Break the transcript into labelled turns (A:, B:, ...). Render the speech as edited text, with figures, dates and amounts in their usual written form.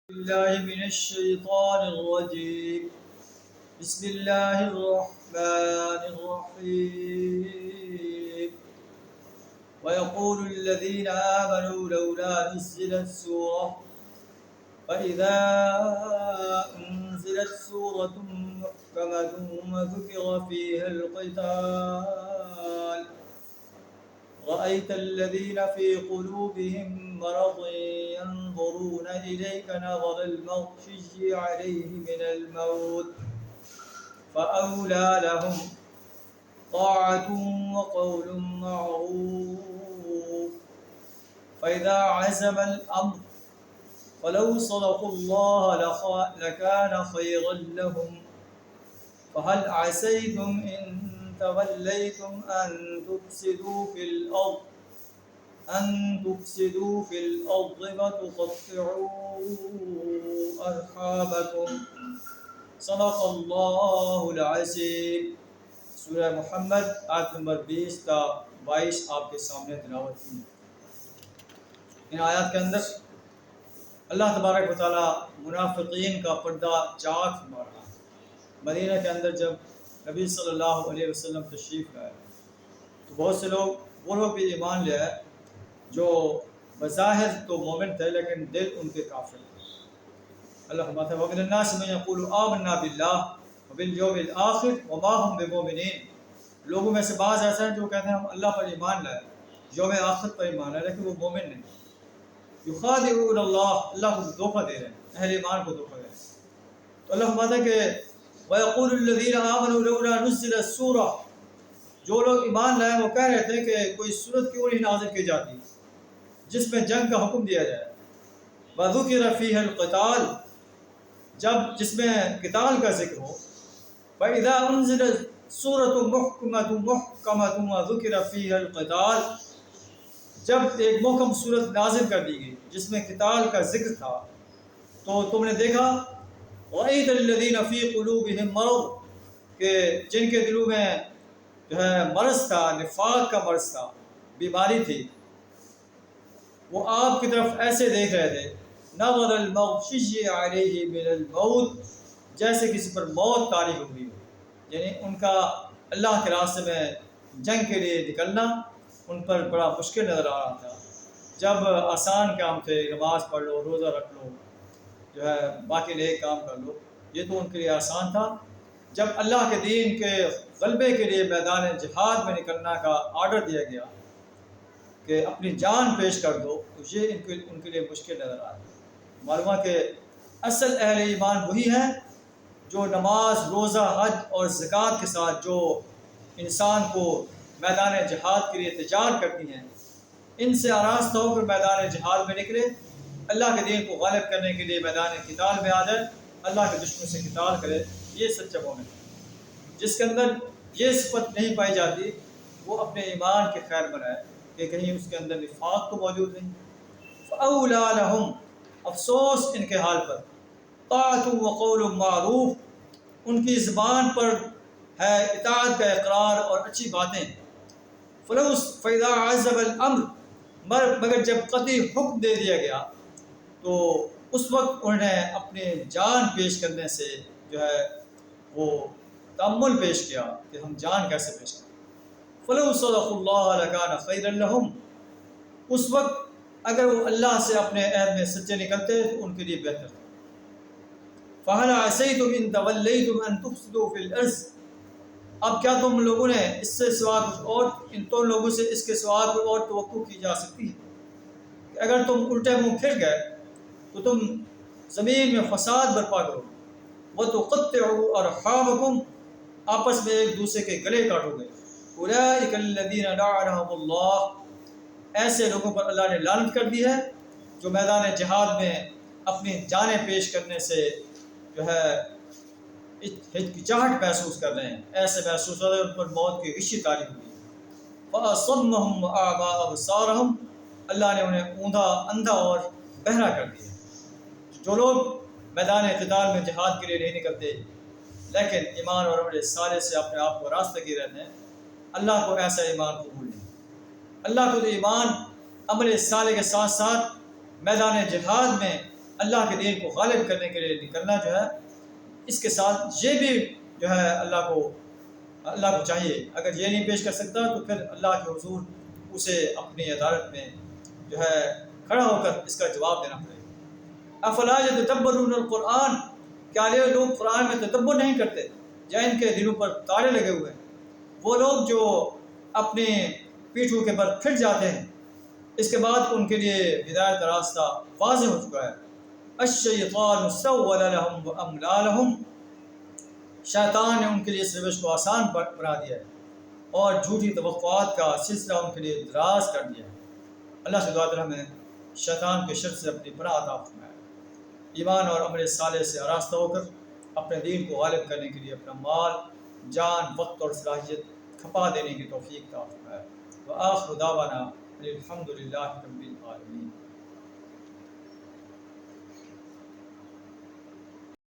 A: بالله من الشيطان الرجيم. بسم الله الرحمن الرحيم. ويقول الذين آمنوا لولا نزلت سورة فإذا أنزلت سورة محكمة وذكر فيها القتال رأيت الذين في قلوبهم مرض ينظرون إليك نظر المغشي عليه من الموت فأولى لهم طاعة وقول معروف فإذا عزم الأمر فلو صدقوا الله لكان خيرا لهم فهل عسيتم إن توليتم أن تفسدوا في الأرض وتقطعوا أرحامكم. صدق اللہ العظیم. سورہ محمد آیت نمبر 20 تا 22 آپ کے سامنے تلاوت کی. ان آیات کے اندر اللہ تبارک و تعالیٰ منافقین کا پردہ چاک فرما رہا ہے. مدینہ کے اندر جب نبی صلی اللہ علیہ وسلم تشریف لائے تو بہت سے لوگ وہ لوگ بھی ایمان لے آئے جو بظاہر تو مومن تھے لیکن دل ان کے کافر تھے. اللہ فرماتا ہے وَمِنَ النَّاسِ مَن يَقُولُ آمَنَّا بِاللَّهِ وَبِالْيَوْمِ الْآخِرِ وَمَا هُمْ بِمُؤْمِنِينَ. لوگوں میں سے بعض ایسے ہیں جو کہتے ہیں ہم اللہ پر ایمان لائے، یوم آخرت پر ایمان لائے، لیکن وہ مومن نہیں. یخادعون اللہ کو دھوکہ دے رہے ہیں، اہل ایمان کو دھوکہ دے رہے ہیں. تو اللہ فرماتا ہے کہ وَيَقُولُ الَّذِينَ آمَنُوا لَوْلَا نُزِّلَتْ سُورَةٌ. جو لوگ ایمان لائے وہ کہہ رہے تھے کہ کوئی سورت کیوں نہیں نازل کی جاتی جس میں جنگ کا حکم دیا جائے. وَذُكِرَ فِيهَا الْقِتَالُ. جس میں قتال کا ذکر ہو. فَإِذَا أُنزِلَتْ سُورَةٌ مُحْكَمَةٌ وَذُكِرَ فِيهَا الْقِتَالُ. جب ایک محکم صورت نازل کر دی گئی جس میں قتال کا ذکر تھا تو تم نے دیکھا رَأَيْتَ الَّذِينَ فِي قُلُوبِهِم مَرَضٌ کہ جن کے دلوں میں جو ہے مرض تھا، نفاق کا مرض تھا، بیماری تھی، وہ آپ کی طرف ایسے دیکھ رہے تھے نظر المغشی علیہ من الموت، جیسے کسی پر موت طاری ہو گئی ہو. یعنی ان کا اللہ کے راستے میں جنگ کے لیے نکلنا ان پر بڑا مشکل نظر آ رہا تھا. جب آسان کام تھے، نماز پڑھ لو، روزہ رکھ لو، جو ہے باقی نیک کام کر لو، یہ تو ان کے لیے آسان تھا. جب اللہ کے دین کے غلبے کے لیے میدان جہاد میں نکلنا کا آرڈر دیا گیا کہ اپنی جان پیش کر دو تو یہ ان کے لیے مشکل نظر آیا. معلوم ہے کہ اصل اہل ایمان وہی ہیں جو نماز، روزہ، حج اور زکوٰۃ کے ساتھ جو انسان کو میدان جہاد کے لیے تیار کرتی ہیں. ان سے آراستہ ہو کر میدان جہاد میں نکلے، اللہ کے دین کو غالب کرنے کے لیے میدان قتال میں آ جائے، اللہ کے دشمن سے قتال کرے. یہ سچا مومن ہے. جس کے اندر یہ صفت نہیں پائی جاتی وہ اپنے ایمان کے خیر بنائے کہ کہیں اس کے اندر نفاق تو موجود نہیں. فَأَوْلَىٰ لَهُمْ. افسوس ان کے حال پر. طاعۃ وقول معروف. ان کی زبان پر ہے اطاعت کا اقرار اور اچھی باتیں. فَإِذَا عَزَمَ الْأَمْرُ. مگر جب قطعی حکم دے دیا گیا تو اس وقت انہوں نے اپنے جان پیش کرنے سے جو ہے وہ تأمل پیش کیا کہ ہم جان کیسے پیش کریں. فَلَوْ صَدَقُوا اللَّهَ لَكَانَ خَيْرًا لَهُمْ. اس وقت اگر وہ اللہ سے اپنے عہد میں سچے نکلتے تو ان کے لیے بہتر تھا. فَهَلْ عَسَيْتُمْ إِن تَوَلَّيْتُمْ أَن تُفْسِدُوا فِي الْأَرْضِ. اب کیا تم لوگوں نے اس سے سوا کچھ اور تم لوگوں سے اس کے سوا کوئی اور توقع کی جا سکتی ہے کہ اگر تم الٹے منہ پھر گئے تو تم زمین میں فساد برپا کرو. وَتُقَطِّعُوا أَرْحَامَكُمْ. آپس میں ایک دوسرے کے گلے کاٹو گے. أُولَٰئِكَ الَّذِينَ لَعَنَهُمُ اللَّهُ. ایسے لوگوں پر اللہ نے لعنت کر دی ہے جو میدان جہاد میں اپنی جانیں پیش کرنے سے جو ہے ہچکچاہٹ محسوس کر رہے ہیں. ایسے محسوس ہو رہے ہیں ان پر موت کی غشی طاری ہوئی. فَأَصَمَّهُمْ وَأَعْمَىٰ أَبْصَارَهُمْ. اللہ نے انہیں اندھا اور بہرا کر دیا. جو لوگ میدان قتال میں جہاد کے لیے نہیں نکلتے لیکن ایمان اور عمل صالح سے اپنے آپ کو راستگی رہتے ہیں، اللہ کو ایسا ایمان قبول نہیں. اللہ کو تو ایمان عمل صالح کے ساتھ ساتھ میدان جہاد میں اللہ کے دین کو غالب کرنے کے لیے نکلنا جو ہے، اس کے ساتھ یہ بھی جو ہے اللہ کو چاہیے، اگر یہ نہیں پیش کر سکتا تو پھر اللہ کے حضور اسے اپنی عدالت میں جو ہے کھڑا ہو کر اس کا جواب دینا پڑے گا۔ افلا یتدبرون القرآن، کیا یہ لوگ قرآن میں تدبر نہیں کرتے، یا ان کے دلوں پر تالے لگے ہوئے ہیں؟ وہ لوگ جو اپنے پیٹھوں کے بل پھٹ جاتے ہیں، اس کے بعد ان کے لیے ہدایت کا راستہ واضح ہو چکا ہے۔ الشیطان سول لهم واملا لهم، شیطان نے ان کے لیے اس روش کو آسان بنا دیا ہے اور جھوٹی توقعات کا سلسلہ ان کے لیے دراز کر دیا ہے۔ اللہ سے دعا کریں ہمیں شیطان کے شر سے اپنی پناہ عطا فرمائے، ایمان اور عمل صالح سے آراستہ ہو کر اپنے دین کو غالب کرنے کے لیے اپنا مال، جان، وقت اور صلاحیت کھپا دینے کی توفیق عطا فرمائے۔ وآخر دعوانا الحمد للہ رب العالمین۔